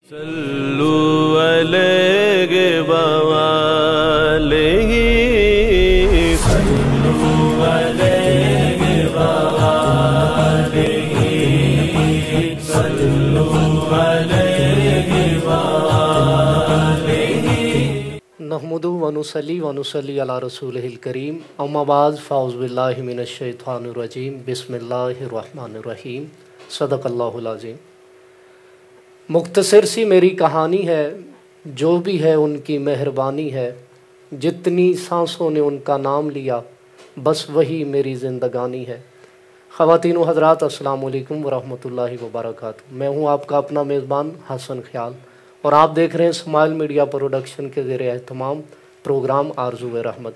सल्लु अलैहि वआलिहि सल्लु अलैहि वआलिहि सल्लु अलैहि वआलिहि नहमदु व नुसल्ली अला रसूलिहिल करीम अम्मा बाद फ़ाउज़ बिल्लाहि मिनश शैतानिर रजीम बिस्मिल्लाहिर रहमानिर रहीम सदक़ल्लाहुल अज़ीम। मुख्तसर सी मेरी कहानी है, जो भी है उनकी मेहरबानी है। जितनी सांसों ने उनका नाम लिया, बस वही मेरी ज़िंदगानी है। ख़वातीन व हज़रात अस्सलामु अलैकुम व रहमतुल्लाहि व बरकातुहू। मैं हूँ आपका अपना मेज़बान हसन ख्याल और आप देख रहे हैं स्माइल मीडिया प्रोडक्शन के ज़ेरे एहतमाम प्रोग्राम आरज़ू रहमत।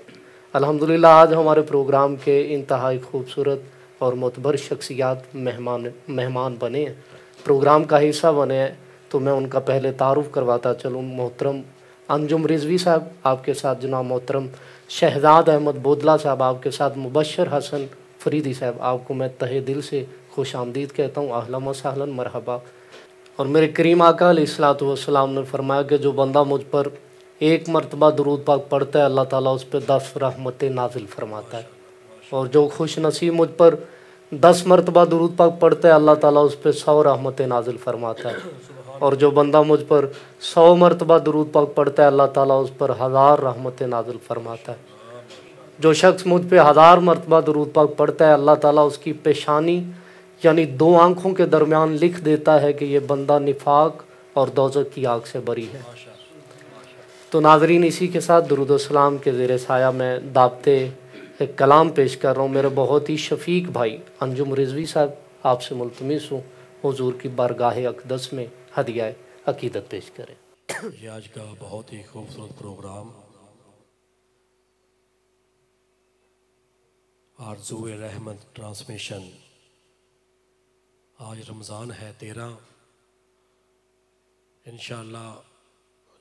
अल्हम्दुलिल्लाह आज हमारे प्रोग्राम के इंतहाई खूबसूरत और मोतबर शख्सियात मेहमान बने हैं, प्रोग्राम का हिस्सा बने हैं। तो मैं उनका पहले तारुफ़ करवाता चलूँ। मोहतरम अंजुम रिजवी साहब आपके साथ, जनाब मोहतरम शहजाद अहमद बोदला साहब आपके साथ, मुबशर हसन फरीदी साहब आपको मैं तहे दिल से खुश आमदीद कहता हूँ। अहलन व सहलन मरहबा। और मेरे करीम आका अलैहिस्सलातु वस्सलाम ने फरमाया कि जो बंदा मुझ पर एक मरतबा दुरूद पाक पढ़ता है, अल्लाह ताला उस पर 10 रहमतें नाजिल फरमाता है। और जो खुश नसीब मुझ पर 10 मरतबा दुरूद पाक पढ़ता है, अल्लाह ताला उस पर 100 रहमतें नाजिल फरमाता है। और जो बंदा मुझ पर 100 मरतबा दुरूद पाक पढ़ता है, अल्लाह ताला उस पर 1000 रहमतें नाजिल फरमाता है। जो शख्स मुझ पर 1000 मरतबा दुरूद पाक पढ़ता है, अल्लाह ताला उसकी पेशानी यानी 2 आँखों के दरमियान लिख देता है कि ये बंदा निफाक और दोज़ख की आग से बरी है। तो नाज़रीन, इसी के साथ दुरूद व सलाम के ज़ेरे साया मैं दावते एक कलाम पेश कर रहा हूँ। मेरे बहुत ही शफीक भाई अंजुम रिजवी साहब आपसे मुल्तमिस हूँ, हुजूर की बारगाह अक़दस में हदिया अक़ीदत पेश करें। ये आज का बहुत ही खूबसूरत प्रोग्राम आरज़ू रहमत ट्रांसमिशन। आज रमज़ान है 13। इंशाअल्लाह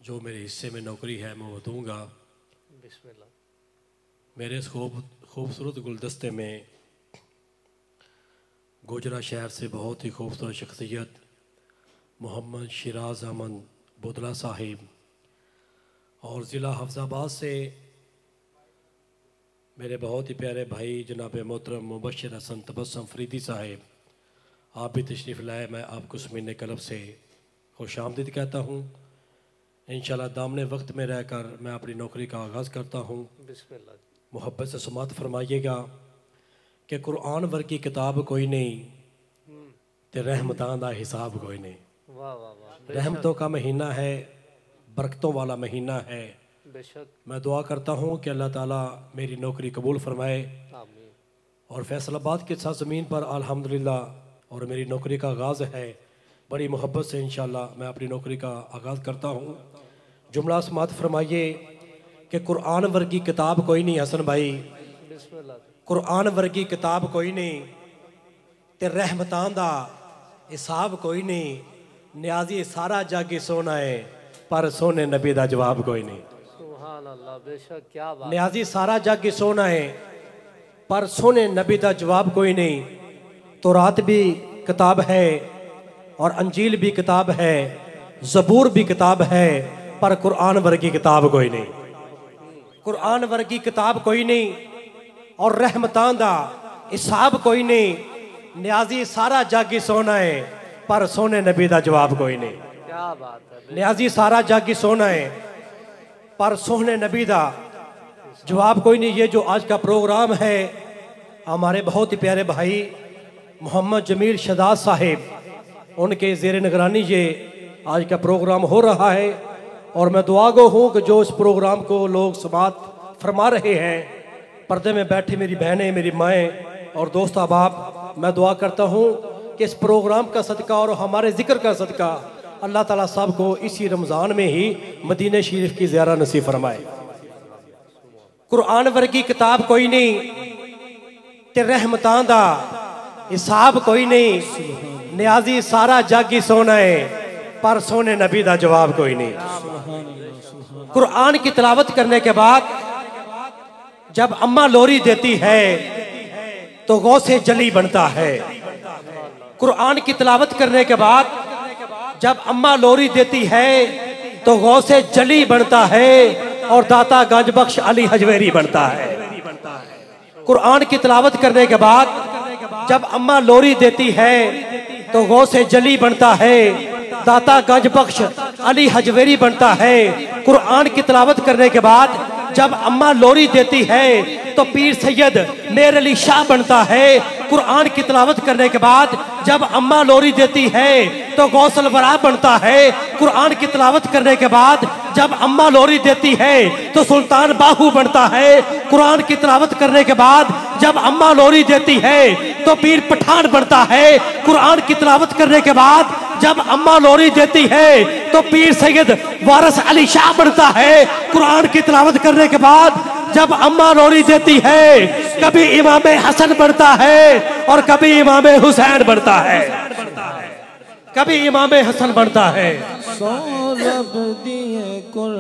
जो मेरे हिस्से में नौकरी है मैं वो दूँगा। बिस्मिल्लाह। मेरे इस खूबसूरत गुलदस्ते में गुजरा शहर से बहुत ही खूबसूरत शख्सियत मोहम्मद शिराज अहमद बोदला साहिब और ज़िला हफ्ज़ाबाद से मेरे बहुत ही प्यारे भाई जनाब मोहतरम मुबशर हसन तबस्सुम फरीदी साहिब, आप भी तशरीफ़ लाए। मैं आपको सुमीन कलब से खुश आमदीद कहता हूँ। इंशाअल्लाह दामने वक्त में रहकर मैं अपनी नौकरी का आगाज़ करता हूँ। बिस्मिल्लाह। मोहब्बत से समात फरमाइएगा कि कुरान वर्गी किताब कोई नहीं ते रहमतां दा हिसाब कोई नहीं। वाह वाह वाह। रहमतों का महीना है, बरकतों वाला महीना है। बेशक। मैं दुआ करता हूँ कि अल्लाह ताला मेरी नौकरी कबूल फरमाए आमीन। और फैसलाबाद के साथ ज़मीन पर अल्हम्दुलिल्लाह और मेरी नौकरी का आगाज़ है। बड़ी मोहब्बत से इंशाअल्लाह मैं अपनी नौकरी का आगाज़ करता हूँ। जुमला समात फरमाइए कि कुरान वर्गी किताब कोई नहीं हसन भाई, बिस्मिल्लाह। कुरान वर्गी किताब कोई नहीं ते रहमतां दा हिसाब कोई नहीं। न्याजी सारा जग सोना है पर सोने नबी दा जवाब कोई नहीं। सुभान अल्लाह। बेशक, क्या बात। न्याजी सारा जग सोना है पर सोने नबी दा जवाब कोई नहीं। तौरात भी किताब है और अंजील भी किताब है, ज़बूर भी किताब है, पर कुरान वर्गी किताब कोई नहीं। कुरान वर्गी किताब कोई नहीं और रहमतां दा हिसाब कोई नहीं। न्याजी सारा जग सोना है पर सोने नबी दा जवाब कोई नहीं। क्या बात है। न्याजी सारा जग सोना है पर सोने नबी दा जवाब कोई नहीं। ये जो आज का प्रोग्राम है, हमारे बहुत ही प्यारे भाई मोहम्मद जमील शहजाद साहिब, उनके ज़ेर निगरानी ये आज का प्रोग्राम हो रहा है। और मैं दुआ गो हूँ कि जो इस प्रोग्राम को लोग समात फरमा रहे हैं, पर्दे में बैठी मेरी बहनें, मेरी माएँ और दोस्त अहबाब, मैं दुआ करता हूँ कि इस प्रोग्राम का सदका और हमारे ज़िक्र का सदका अल्लाह ताला साहब को इसी रमज़ान में ही मदीने शरीफ की ज़ियारत नसीब फरमाए। कुरान वर्गी किताब कोई नहीं ते रहमतां दा हिसाब कोई नहीं। न्याजी सारा जग ही सोना है पर सोने नबी दा जवाब कोई नहीं। कुरान की तिलावत करने के बाद जब अम्मा लोरी देती है तो गौसे जली बनता है। कुरान की तिलावत करने के बाद जब अम्मा लोरी देती है तो गौसे जली बनता है और दाता गंज बख्श अली हजवेरी बनता है। कुरान की तिलावत करने के बाद जब अम्मा लोरी देती है तो गौसे जली बनता है, दाता गंज बख्श अली हजवेरी बनता है। कुरान की तिलावत करने के बाद जब अम्मा लोरी देती है तो पीर सैयद मेर अली शाह बनता है। कुरान की तिलावत करने के बाद जब अम्मा लोरी देती है तो गौसल वरा बनता है। कुरान की तिलावत करने के बाद जब अम्मा लोरी देती है तो सुल्तान बाहू बनता है। कुरान की तिलावत करने के बाद जब अम्मा लोरी देती है तो पीर पठान बनता है। कुरान की तिलावत करने के बाद जब अम्मा लोरी देती है तो पीर सैयद वारिस अली शाह बनता है। कुरान की तिलावत करने के बाद जब अम्मा लोरी देती है कभी इमाम हसन बनता है और कभी इमाम हुसैन बनता है, कभी इमाम हसन बनता है। सौरभ दिए कुरान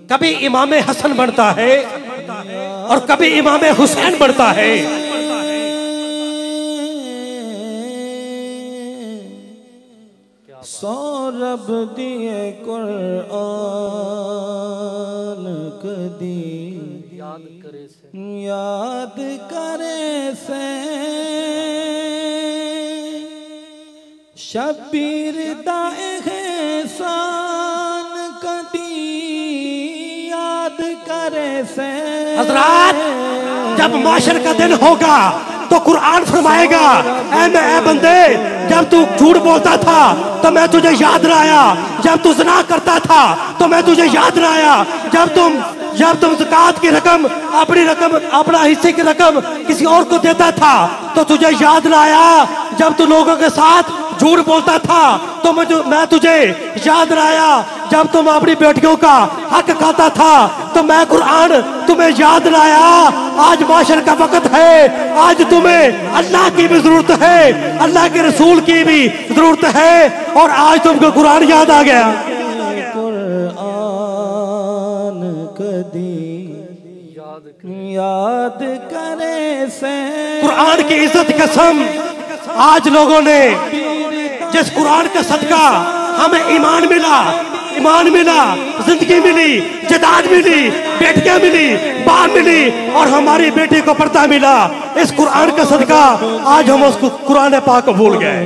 कभी इमाम हसन बनता है और कभी इमाम हुसैन बनता है। सौरभ दिए कुरान कदी याद करे से शबीर दा एहसान कदी याद करे से। हज़रात जब माशर का दिन होगा तो कुरान फरमाएगा ऐ बंदे जब तू झूठ बोलता था तो मैं तुझे याद लाया, जब तू ज़िना करता था तो मैं तुझे याद लाया, जब तुम ज़कात की रकम अपना हिस्से की रकम किसी और को देता था तो तुझे याद लाया, जब तू लोगों के साथ झूठ बोलता था तो मैं तुझे याद लाया, जब तुम अपनी बेटियों का हक खाता था तो मैं कुरान तुम्हें याद लाया। आज माशर का वक्त है, आज तुम्हें अल्लाह की भी जरूरत है, अल्लाह के रसूल की भी जरूरत है और आज तुमको कुरान याद आ गया। कुरान कदी याद करे से। कुरान की इज्जत कसम आज लोगों ने जिस कुरान का सदका हमें ईमान मिला, जिंदगी मिली, जदाद मिली, बेटियां मिली, बाप मिली और हमारी बेटी को पर्दा मिला, इस कुरान का सदका आज हम उसको कुरान पाक को भूल गए।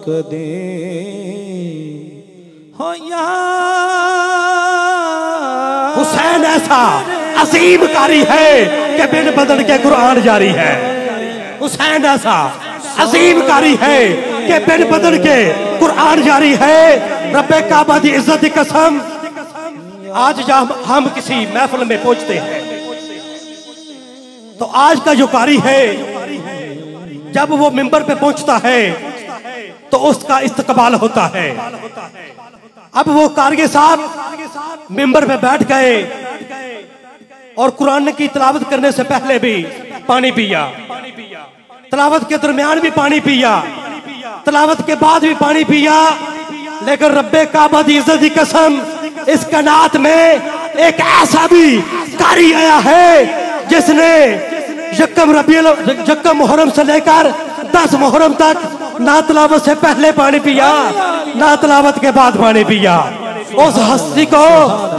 कदे हो या हुसैन ऐसा असीम कारी है कि बिन बदल के कुरान जारी है। हुसैन ऐसा असीम कारी है कि बिन बदल के कुरान जारी है। रब्बे काबा दी इज्जत दी कसम आज जब हम किसी महफिल में पहुंचते हैं तो आज का जो कारी है जब वो मिंबर पे पहुंचता है तो उसका इस्तकबाल होता है। अब वो कारी साहब मिंबर पे बैठ गए और कुरान की तिलावत करने से पहले भी पानी पिया, तिलावत के दरमियान भी पानी पिया, तिलावत के बाद भी पानी पिया, लेकिन रब्बे काबा दी इज्जत दी कसम इस कायनात में एक ऐसा भी कारी आया है जिसने यक्कम मुहर्रम से लेकर 10 मुहर्रम तक ना तिलावत से पहले पानी पिया, ना तिलावत के बाद पानी पिया। उस हस्ती को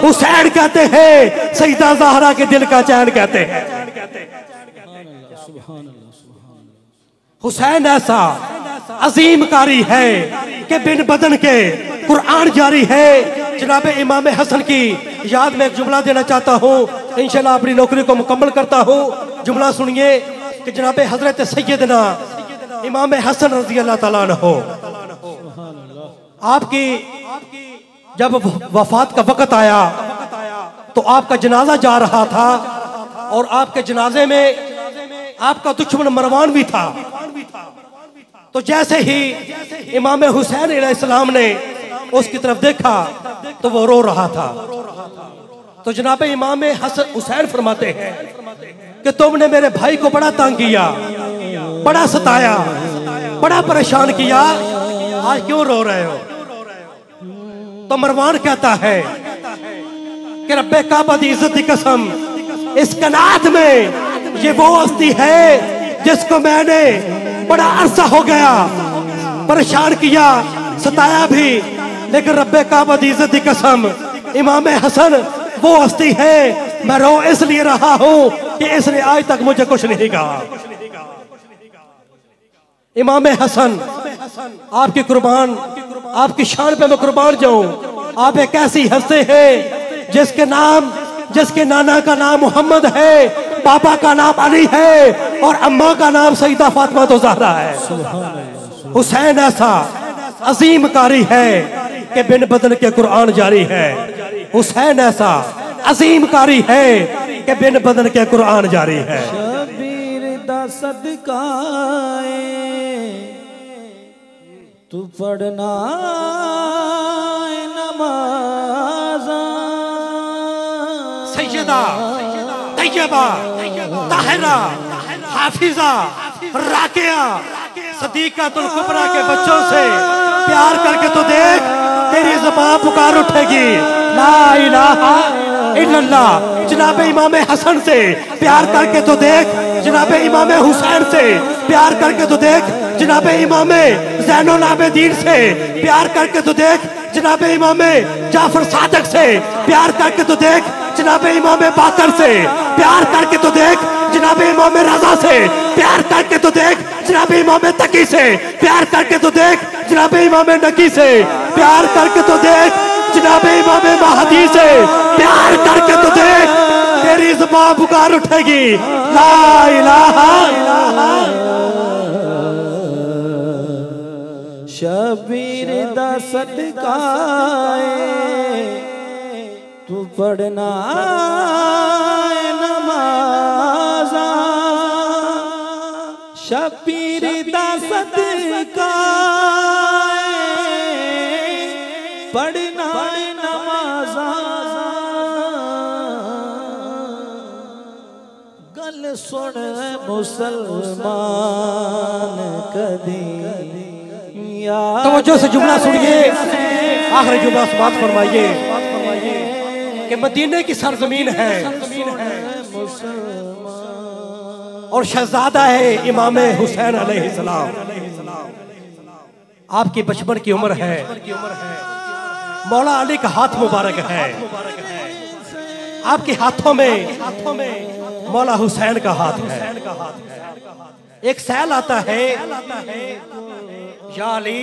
हुसैन कहते हैं, सईदा ज़हरा के दिल का चैन कहते हैं। हुसैन ऐसा अजीम कारी है कि बिन बदन के कुरान जारी है। जनाब इमाम हसन की याद में एक जुमला देना चाहता हूँ, इंशाल्लाह अपनी नौकरी को मुकम्मल करता हूँ। जुमला सुनिए कि जनाब हजरत सैयदना इमाम हसन रज़ी अल्लाह ताला अन्हु आपकी जब वफात का वक्त आया तो आपका जनाजा जा रहा था और आपके जनाजे में आपका दुश्मन मरवान भी था। तो जैसे ही इमाम हुसैन अलैहिस्सलाम ने उसकी तरफ देखा तो वो रो रहा था। तो जनाब इमाम हसन हुसैन फरमाते हैं कि तुमने मेरे भाई को बड़ा तंग किया, बड़ा सताया, बड़ा परेशान किया, आज क्यों रो रहे हो? तो मरवान कहता है कि रब्बे काबा दी इज्जत दी कसम इस कायनात में ये वो हस्ती है जिसको मैंने बड़ा अरसा हो गया परेशान किया, सताया भी, लेकिन रब्बे काबा दी इज्जत की कसम, इमाम हसन वो हस्ती है, मैं रो इसलिए रहा हूं कि इसने आज तक मुझे कुछ नहीं कहा। इमाम हसन आपकी कुर्बान, आपकी शान पे मैं कुर्बान जाऊं। आप एक ऐसी हस्ती है जिसके नाना का नाम मोहम्मद है, पापा का नाम अली है और अम्मा का नाम सईदा फातिमा तो ज़हरा है। हुसैन ऐसा अजीम कारी है कि बिन बदन के कुरान जारी है। हुसैन ऐसा अजीम कारी है कि बिन बदन के कुरान जारी है। शबीर दा सदका तू पढ़ना नमाज़ा, सैयदा तैयबा ताहिरा हाफिजा राकिया सदीकातुल कुबरा के बच्चों से प्यार करके तो देख, तेरी ज़बान पुकार उठेगी ला इलाहा इल्लल्लाह। जनाबे इमाम हसन से प्यार करके तो देख, जनाबे इमाम हुसैन से प्यार करके तो देख, जनाबे इमाम ज़ैनुल आबिदीन से प्यार करके तो देख, जनाबे इमाम जाफर सादिक से प्यार करके तो देख, जनाबे इमाम बाकर से प्यार करके तो देख, जनाबे इमाम रजा से प्यार करके तो देख, जनाबे इमाम तकी से प्यार करके तो देख, जनाबे इमाम नकी से प्यार करके तो देख, जनाबे इमाम महदी से प्यार करके तो देख, तेरी ज़बान पुकार उठेगी ला इलाहा शबीर दा सदका तू पढ़ना नमाज़ा, शबीर दा सदका पढ़ना नमाज़ा। गल सुन मुसलमान कदी तवज्जो से जुमला सुनिए, आखिरी जुमला समाप्त फरमाइए कि मदीने की सरजमीन है और शहजादा है इमाम हुसैन अलैहिस्सलाम। आपकी बचपन की उम्र है, मौला अली का हाथ मुबारक है, आपके हाथों में मौला हुसैन का हाथ है। एक सैल आता है, या अली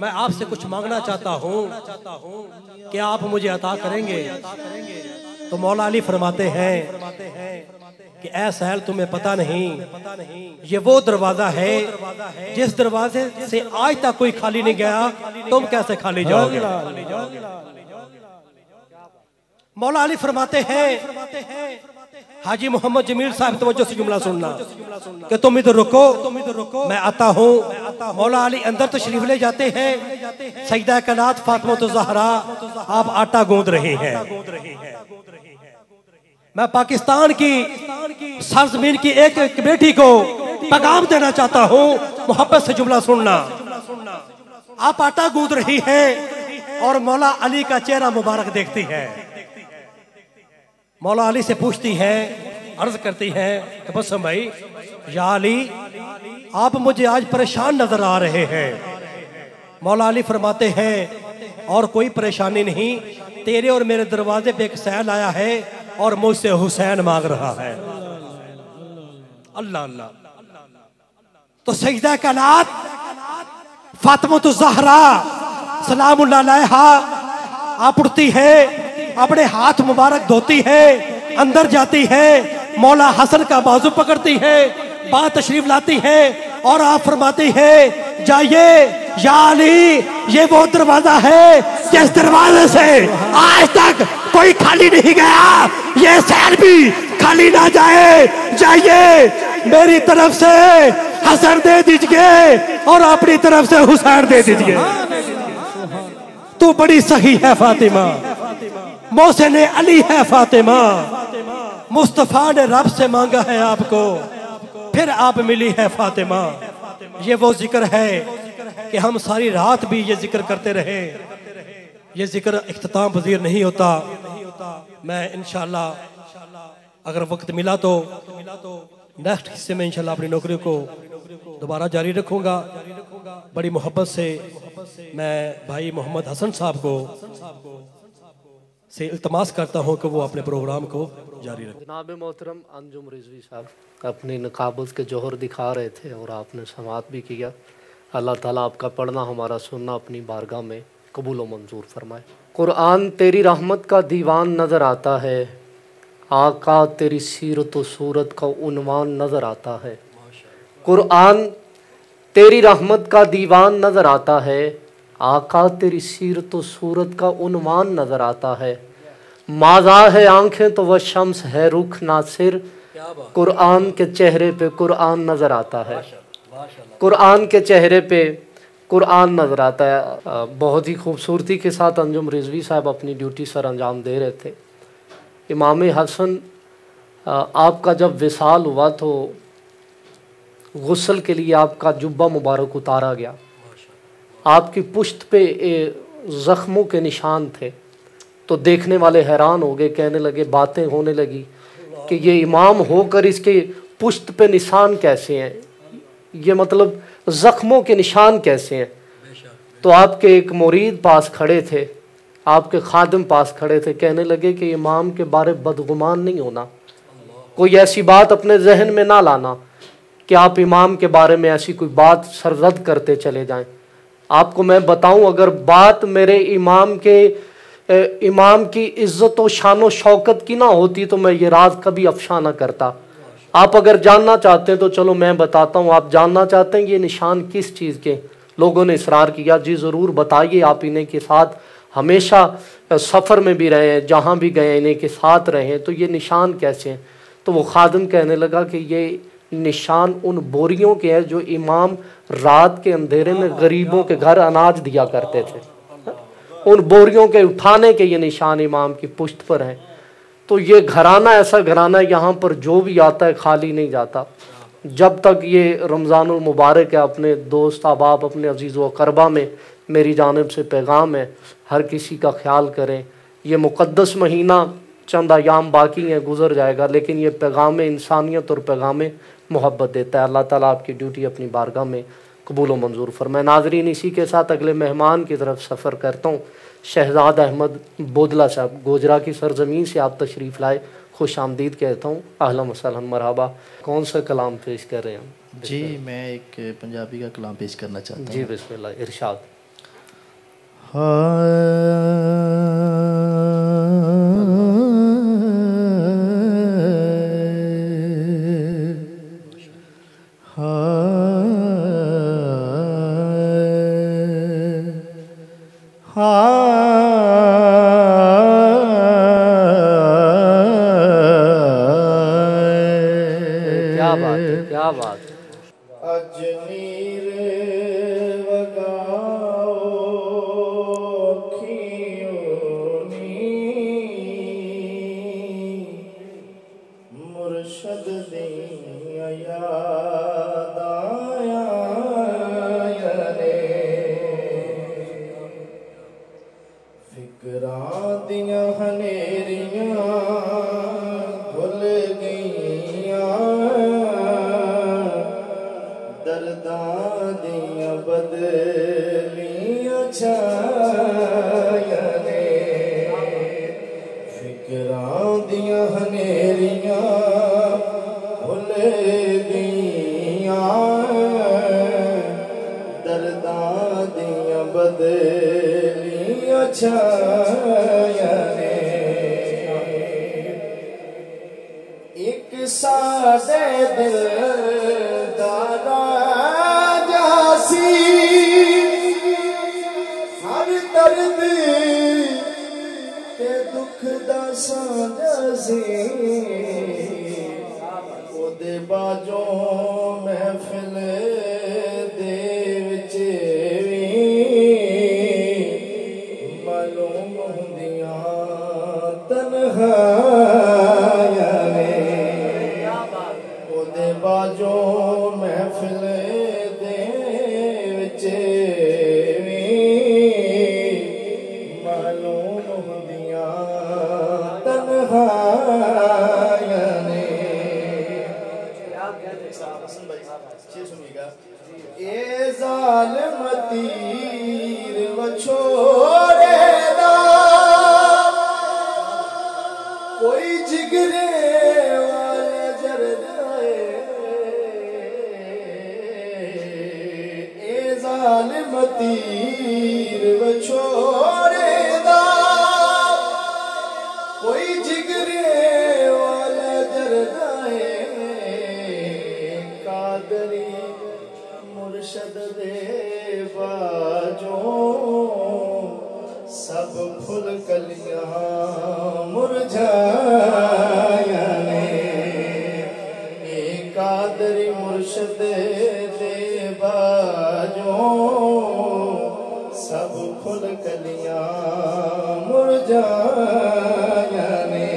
मैं आपसे कुछ मांगना चाहता हूँ, क्या आप मुझे अता करेंगे? तो मौला अली फरमाते हैं कि ऐ सैल तुम्हें पता नहीं, ये वो दरवाजा है जिस दरवाजे से आज तक कोई खाली नहीं गया, तुम कैसे खाली जाओगे? मौला अली फरमाते हैं, हाजी मोहम्मद जमील साहब तवज्जो से जुमला सुनना कि तुम इधर रुको, मैं आता हूँ। मौला अली अंदर तशरीफ ले जाते हैं, सईदा कायनात फातिमा तो ज़हरा आप आटा गूंद रहे हैं। मैं पाकिस्तान की सरजमीन की एक बेटी को पैगाम देना चाहता हूँ, मोहब्बत से जुमला सुनना। आप आटा गूंद रही हैं और मौला अली का चेहरा मुबारक देखती है। मौला अली से पूछती है, अर्ज करती है कि बसम भाई, या अली आप मुझे आज परेशान नजर आ रहे हैं। मौला अली फरमाते हैं, और कोई परेशानी नहीं, तेरे और मेरे दरवाजे पे एक सैल आया है और मुझसे हुसैन मांग रहा है। अल्लाह अल्लाह। तो सजदा कायनात फातिमा तो ज़हरा सलामुल्लाह अलैहा आप उठती है, अपने हाथ मुबारक धोती है, अंदर जाती है, मौला हसन का बाजू पकड़ती है, बात तशरीफ लाती है और आप फरमाती है, जाइए या अली, ये वो दरवाजा है जिस दरवाजे से आज तक कोई खाली नहीं गया, ये सैल भी खाली ना जाए। जाइए, मेरी तरफ से हसन दे दीजिए और अपनी तरफ से हुसैन दे दीजिए। तू बड़ी सही है फातिमा, मोहसिन अली है फातिमा, मुस्तफा ने रब से मांगा है आपको, फिर आप मिली है फातिमा। ये वो जिक्र है कि हम सारी रात भी ये जिक्र करते रहे। ये जिक्र इख्तिताम पजीर नहीं होता। मैं इंशाअल्लाह अगर वक्त मिला तो नेक्स्ट हिस्से में इंशाल्लाह अपनी नौकरी को दोबारा जारी रखूंगा। बड़ी मोहब्बत से मैं भाई मोहम्मद हसन साहब को से इल्तमास करता हूं कि वो अपने प्रोग्राम को जारी रखें। जनाब मोहतरम अंजुम रिजवी साहब अपनी नकाबत के जौहर दिखा रहे थे और आपने समात भी किया। अल्लाह ताला आपका पढ़ना हमारा सुनना अपनी बारगाह में कबूल व मंजूर फरमाए। कुरान तेरी रहमत का दीवान नज़र आता है, आका तेरी सीरत व सूरत का उन्वान नज़र आता है। कुरान तेरी रहमत का दीवान नज़र आता है, आका तेरी सीरत व सूरत का उन्वान नज़र आता है। माज़ा है आंखें तो वह शम्स है रुख नासिर, कुरान के चेहरे पे कुरान नज़र आता है। कुरान के चेहरे पे कुरान नज़र आता है। बहुत ही खूबसूरती के साथ अंजुम रिजवी साहब अपनी ड्यूटी सर अंजाम दे रहे थे। इमाम हसन आपका जब विसाल हुआ तो गुस्ल के लिए आपका जुब्बा मुबारक उतारा गया। आपकी पुश्त पे ज़ख्मों के निशान थे। तो देखने वाले हैरान हो गए, कहने लगे, बातें होने लगी कि ये इमाम होकर इसके पुश्त पे निशान कैसे हैं, ये मतलब ज़ख्मों के निशान कैसे हैं। तो आपके एक मुरीद पास खड़े थे, आपके खादिम पास खड़े थे, कहने लगे कि इमाम के बारे बदगुमान नहीं होना, कोई ऐसी बात अपने जहन में ना लाना कि आप इमाम के बारे में ऐसी कोई बात सरजद करते चले जाएं। आपको मैं बताऊं, अगर बात मेरे इमाम की इज़्ज़त व शान व शौकत की ना होती तो मैं ये राज कभी अफशा ना करता। आप अगर जानना चाहते हैं तो चलो मैं बताता हूँ। आप जानना चाहते हैं ये निशान किस चीज़ के? लोगों ने इसरार किया, जी ज़रूर बताइए, आप इन्हीं के साथ हमेशा सफ़र में भी रहे हैं, जहाँ भी गए इन्हीं के साथ रहे हैं, तो ये निशान कैसे हैं? तो वो खादिम कहने लगा कि ये निशान उन बोरियों के हैं जो इमाम रात के अंधेरे में गरीबों के घर अनाज दिया करते थे। उन बोरियों के उठाने के ये निशान इमाम की पुश्त पर हैं। तो ये घराना ऐसा घराना, यहाँ पर जो भी आता है खाली नहीं जाता। जब तक ये रमज़ानुल मुबारक है, अपने दोस्त अहबाब, अपने अजीज़ व अक़रबा में मेरी जानिब से पैगाम है, हर किसी का ख्याल करें। ये मुक़द्दस महीना चंद अयाम बाकी हैं, गुज़र जाएगा, लेकिन ये पैगाम इंसानियत और पैगाम मोहब्बत देता है। अल्लाह ताला आपकी ड्यूटी अपनी बारगाह में कबूल व मंजूर फरमाए। नाज़रीन, इसी के साथ अगले मेहमान की तरफ सफ़र करता हूँ। शहजाद अहमद बोदला साहब, गोजरा की सरजमीन से आप तशरीफ़ लाए, खुश आमदीद कहता हूँ। अहलन व सहलन मरहबा। कौन सा कलाम पेश कर रहे हैं हम? जी, मैं एक पंजाबी का कलाम पेश करना चाहता हूँ। जी बिस्मिल्लाह, इरशाद। क्या बात है, क्या बात है। अजनीर वगाओ खियोनी, मुर्शद दिया याद आया ने, फिकरां दिया हनेरियां भुल गईयां, दर्दां दियां बदलियां छाया ने, फिकरां दियां हनेरियां भुल गईयां, दर्दां दियां बदलियां छाया ने। एक साडे दिल दा राजा सी, हर दर्द ते दुख दा साझा सी, ओदे बाजों महफिल दे विच वी मालूम ए जालिम तीर वछोड़ेदा कोई जिगरे वाले जरदाए ए जालिम तीर वछोड़ेदा कोई जिगरे वाला जरदाए कादरी मुर्शद दे बाजों सब फूल कलियां मुरझाया ने ए कादरी मुर्शद दे बाजों सब फूल कलियां मुरझाया ने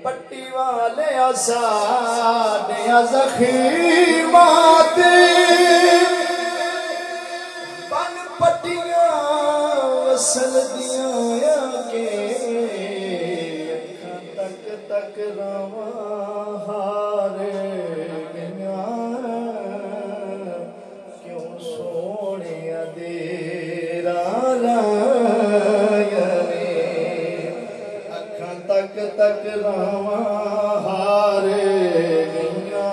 पट्टी वाले साडे ज़ख़ीमात बन पट्टियां वसल दिया के अखां तक तक रावा हार गया क्यों सोने देरा लाया ने अखां तक तक रावा हार गया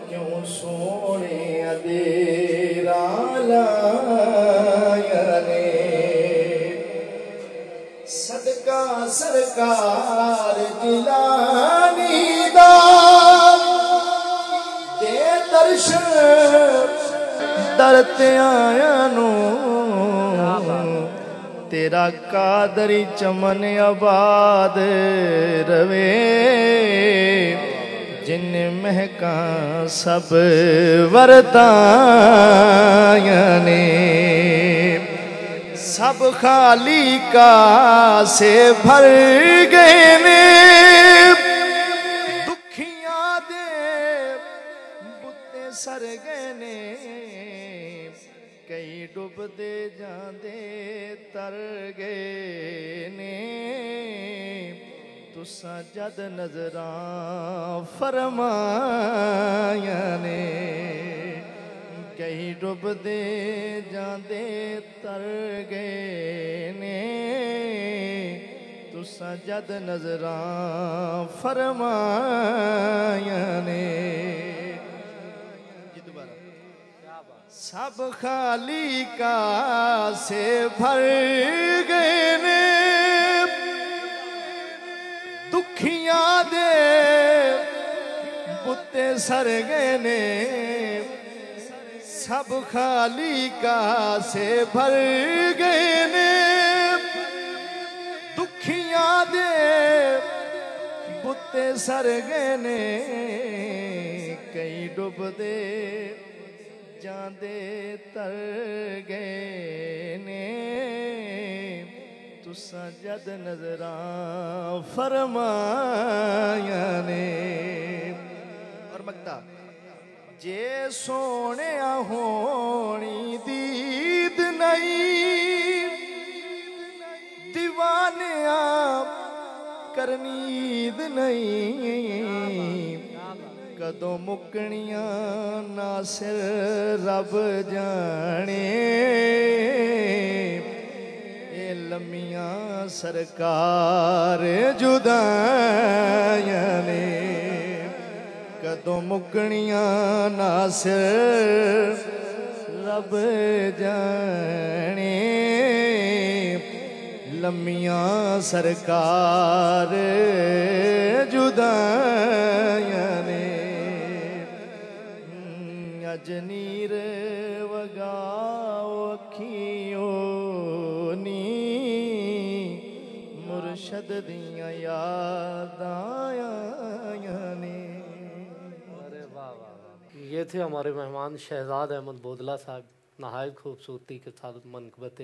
क्यों सोने देरा लाया ने सदका सरकार जिलानी दा दे दर्शन दर ते आया नू तेरा कादरी चमन आबाद रवे जिन महका सब वरदाया ने सब खाली का से भर गए ने दुखियां दे बुते सर गए ने कई डुबदे जांदे तर गए ने तुसा जद नजरां फरमाया ने कई डुबदे जांदे तर गए ने तुसा जद नजरां फरमाया ने सब खाली का से भर गए ने दुखियां दे बुते सर गए ने सब खाली का से भर गए ने दुखियां दे बुते सर गए ने कई डुबदे जांदे तर गए ने तुसा जद नजरां फरमाया ने और मकता जे सोने होनी दीद नहीं दीवाने करनीद नहीं कदों मुकनियां नासिर रब जाने ये लम्मियां सरकार जुदाया ने कदों मुकनियां नासिर रब जाने लम्मियां सरकार जुदाया ने अजनीर वगाओ अखियों नी मुर्शद दियां यादां आया ने। अरे वाह वाह वाह, ये थे हमारे मेहमान शहजाद अहमद बोदला साहब, नहायत खूबसूरती के साथ मनक़बत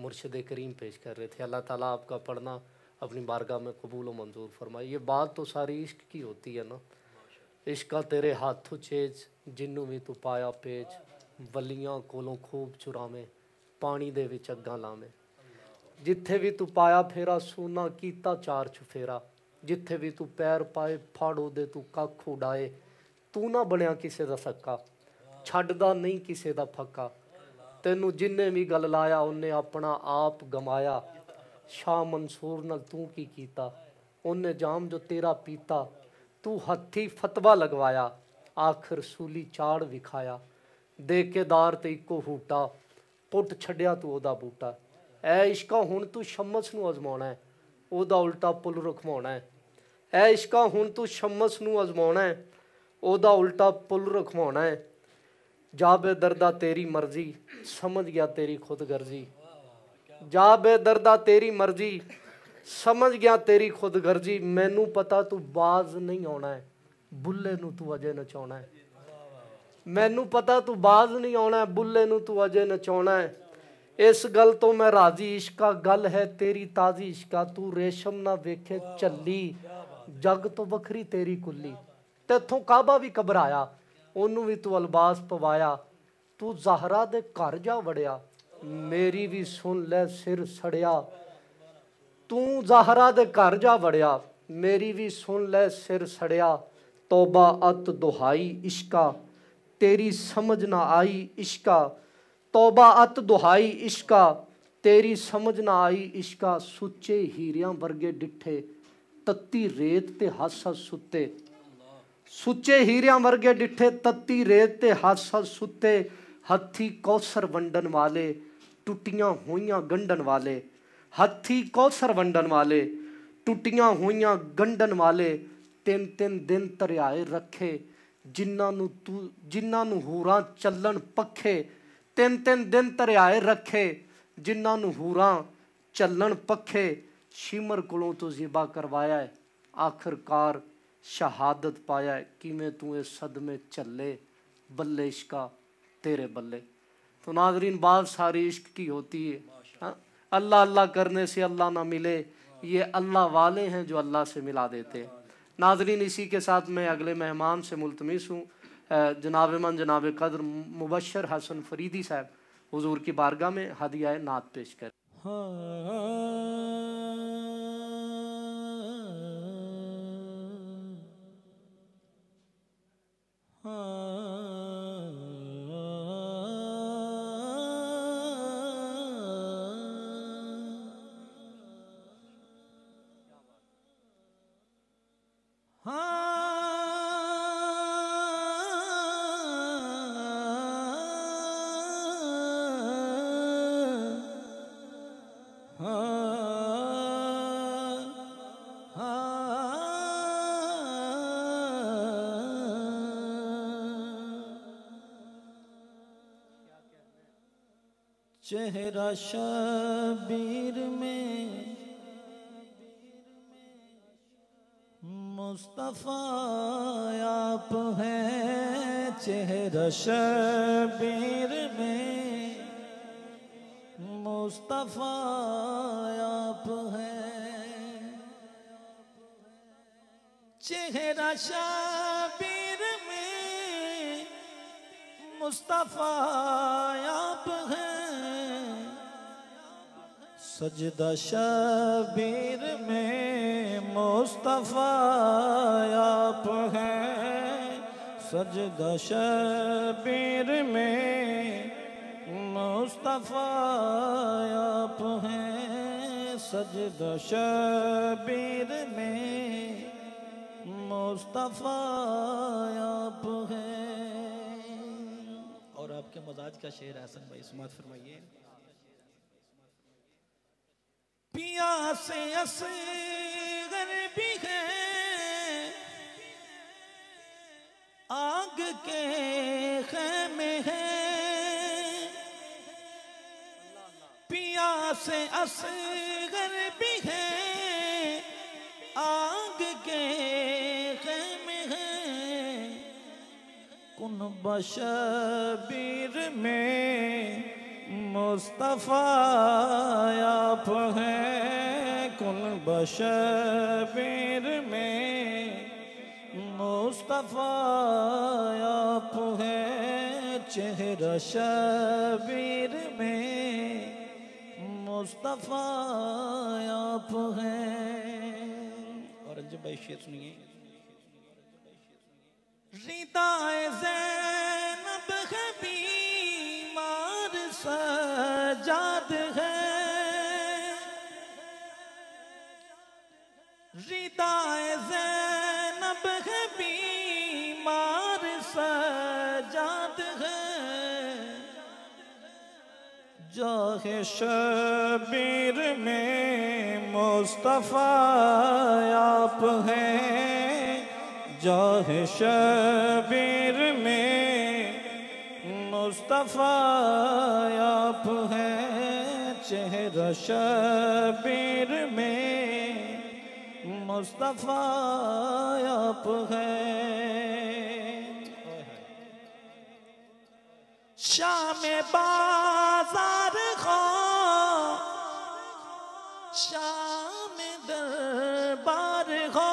मुर्शद करीम पेश कर रहे थे। अल्लाह ताला आपका पढ़ना अपनी बारगाह में कबूल व मंजूर फरमाए। ये बात तो सारी इश्क की होती है ना, इश्का तेरे हाथों चेज जिन्नू भी तू पाया पेज वलियां कोलों खूब चुरावे पानी दे विच अग्गां लावे जिथे भी तू पाया फेरा सूना कीता चार चुफेरा जिथे भी तू पैर पाए फाड़ो दे तू कख उड़ाए, तू ना बनया किसी का सक्का, छड्डदा नहीं किसी का फक्का, तेनू जिन्ने भी गल लाया उन्हें अपना आप गमाया, शाह मंसूर नाल तू की कीता, उन्हें जाम जो तेरा पीता, तू हथी फतवा लगवाया, आखिर सूली चाड़ विखाया, दे के दार ते इको हूटा, पुट छड्डिया तू ओदा बूटा, ऐ इश्का हुण तू शमस नू अजमाउणा है, ओदा उल्टा पुल रखवाउणा है, ऐ इश्का हुण तू शमस नू अजमाउणा है, ओदा उल्टा पुल रखवाउणा है, जा बेदर्दा तेरी मर्जी, समझ गया तेरी खुद गर्जी, जा बेदर्दा तेरी मर्जी, समझ गया तेरी खुद गर्जी, मैनू पता तू बाज नहीं आना है, बुल्ले नू तू अजे नचाउणा है, मैनू पता तू बाज नहीं आना है, बुल्ले नू तू अजे नचाउणा है, इस गल तो मैं राजी, इश्का गल है तेरी ताजी इश्का, तू रेशम ना वेखे झल्ली, जग तो बखरी तेरी कुल्ली, तेथों काबा भी घबराया, ओनू भी तू अलबास पवाया, तू ज़हरा दे घर जा वड़िया, मेरी भी सुन ले सिर सड़िया, तू ज़हरा दे घर जा वड़िया, मेरी भी सुन ले सिर सड़िया, तौबा अत दुहाई इश्का, तेरी समझ ना आई इश्का, तौबा अत दुहाई इश्का, तेरी समझ ना आई इश्का, सुच्चे हीरियां वर्गे डिठे, तत्ती रेत ते हस हस सुते, सुच्चे हीरियां वर्गे डिठे, तत्ती रेत ते हस हस सुते, हथी कौसर वंडन वाले, टुटियां हुईयां गंढन वाले, हथी कौसर वंडन वाले, टुटियां हुईयां गंढन वाले, तिन तिन दिन तरियाए रखे, जिन्हां नू हूरां चलन पखे, तिन तिन दिन तरियाए रखे, जिन्हां नू हूरां चलन पखे, शिमर कोलों तो जिबा करवाया है, आखिरकार शहादत पाया है, किवें तू इस सदमे चले, बल्ले इश्का तेरे बल्ले। तो नाजरीन बात सारी इश्क की होती है, अल्लाह अल्लाह करने से अल्लाह ना मिले, ये अल्लाह वाले हैं जो अल्लाह से मिला देते हैं। नाजरीन इसी के साथ मैं अगले मेहमान से मुल्तमिस हूँ, जनाब मन जनाब कदर मुबशर हसन फरीदी साहब हुजूर की बारगाह में हदिया नात पेश कर। चेहरा शबीर में मुस्तफ़ा आप हैं, चेहरा शबीर में मुस्तफ़ा आप हैं, चेहरा शबीर में मुस्तफ़ा आप हैं, सजदा शबीर में मुस्तफ़ा आप हैं, सजदा शबीर में मुस्तफ़ा आप हैं, सजदा शबीर में मुस्तफ़ा आप हैं। और आपके मजाज का शेर हसन भाई सुमात फरमाइए। पिया से असगर भी है आग के ख़ैमे हैं, पिया से असगर भी है आग के ख़ैमे हैं, कुन बशबीर में मुस्तफ़ा आप हैं, कुन बशबीर में मुस्तफ़ा आप हैं, चेहरा शबीर में मुस्तफ़ा आप हैं। और अंजुम भाई शेर सुनिए। रिदाए ज़ैनब है बीमार सजाद है, रिदाए ज़ैनब है बीमार सजाद है, जाहे शबीर में मुस्तफ़ा आप हैं, जाहे शबीर में मुस्तफ़ा आप हैं, चेहरा शबीर में मुस्तफ़ा आप हैं। शाम बाजार खो शाम दरबार खो,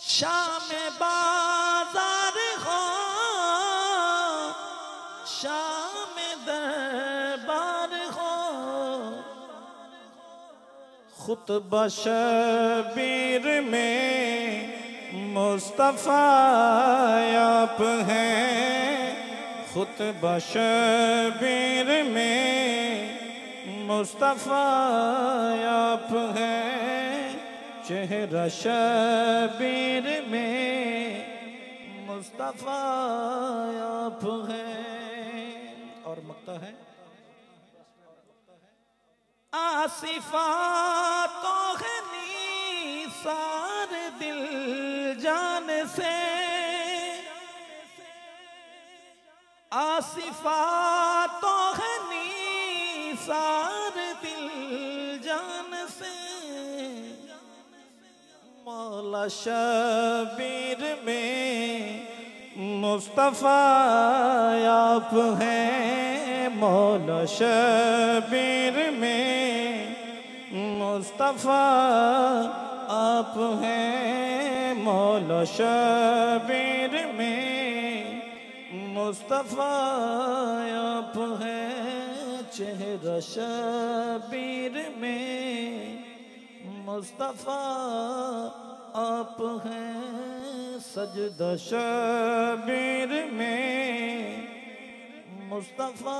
शाम बाजार खो शाम दरबार खो, खुतबा शबीर में मुस्तफ़ा आप हैं, खुतबा शबीर में मुस्तफ़ा आप हैं, चेहरा शबीर में मुस्तफ़ा आप हैं। और मक्ता है आसिफा तो है निसार दिल जान से, आसिफा तो है निसार दिल जान से, मौला शबीर में मुस्तफ़ा आप हैं, मौला शबीर में मुस्तफ़ा आप हैं, मौला शबीर में मुस्तफ़ा आप हैं, चेहरा शबीर में मुस्तफ़ा आप हैं, सजदा शबीर में मुस्तफ़ा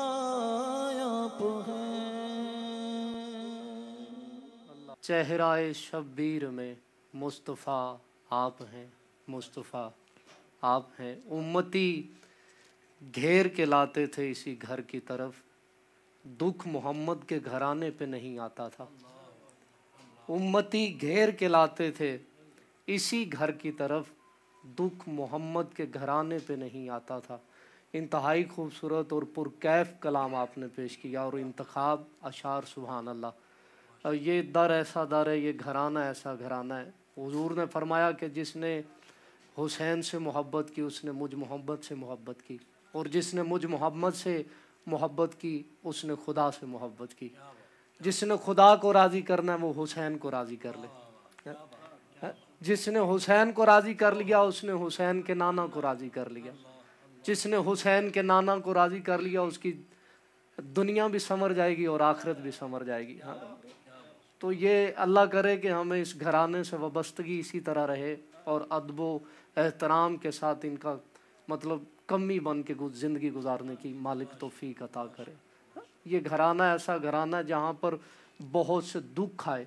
आप हैं। चेहराए शब्बीर में मुस्तफ़ा आप हैं, मुस्तफ़ा आप हैं। उम्मती घेर के लाते थे इसी घर की तरफ, दुख मोहम्मद के घराने पे नहीं आता था। उम्मती घेर के लाते थे इसी घर की तरफ, दुख मोहम्मद के घराने पे नहीं आता था। इंतहाई खूबसूरत और पुरकैफ कलाम आपने पेश किया और इंतखाब अशार सुभान अल्लाह। और ये दर ऐसा दर है, ये घराना ऐसा घराना है। हुजूर ने फरमाया कि जिसने हुसैन से मोहब्बत की उसने मुझ मोहब्बत से मोहब्बत की, और जिसने मुझ मोहम्मद से मोहब्बत की उसने खुदा से मोहब्बत की। जिसने खुदा को राज़ी करना है वो हुसैन को राज़ी कर ले। जिसने हुसैन को राज़ी कर लिया उसने हुसैन के नाना को राज़ी कर लिया। जिसने हुसैन के नाना को राज़ी कर लिया उसकी दुनिया भी संवर जाएगी और आखिरत भी संवर जाएगी। हाँ, तो ये अल्लाह करे कि हमें इस घराने से वाबस्तगी इसी तरह रहे और अदब एहतराम के साथ इनका मतलब कमी बन के ज़िंदगी गुजारने की मालिक तौफीक अता करे। ये घराना ऐसा घराना जहाँ पर बहुत से दुख आए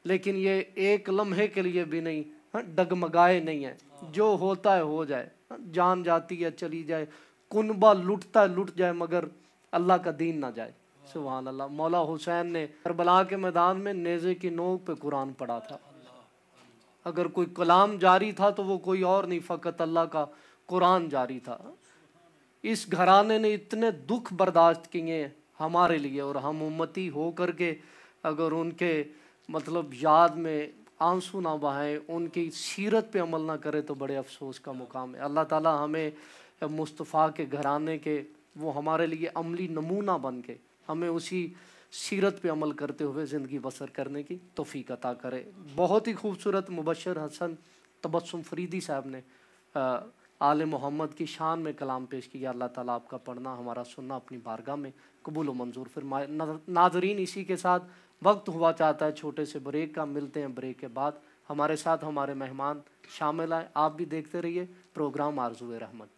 लेकिन ये एक लम्हे के लिए भी नहीं डगमगाए नहीं है। जो होता है हो जाए, जान जाती है चली जाए, कुनबा लुटता है लुट जाए, मगर अल्लाह का दीन ना जाए। सुभान अल्लाह। मौला हुसैन ने करबला के मैदान में नेज़े की नोक पे कुरान पढ़ा था। अगर कोई कलाम जारी था तो वो कोई और नहीं, फ़कत अल्लाह का कुरान जारी था। इस घराने ने इतने दुख बर्दाश्त किए हमारे लिए, और हम उम्मती हो कर के अगर उनके मतलब याद में आंसू ना बहाएं, उनकी सीरत पे अमल ना करें तो बड़े अफसोस का मुकाम है। अल्लाह ताला हमें मुस्तफ़ा के घराने के वो हमारे लिए अमली नमूना बन के हमें उसी सीरत पे अमल करते हुए ज़िंदगी बसर करने की तौफीक अता करे। बहुत ही खूबसूरत मुबशर हसन तबस्सुम फरीदी साहब ने आले मोहम्मद की शान में कलाम पेश किया। अल्लाह ताला आपका पढ़ना हमारा सुनना अपनी बारगाह में कबूल व मंजूर फरमाए। नाज़रीन, इसी के साथ वक्त हुआ चाहता है छोटे से ब्रेक का। मिलते हैं ब्रेक के बाद। हमारे साथ हमारे मेहमान शामिल हैं। आप भी देखते रहिए प्रोग्राम आरज़ूए रहमत।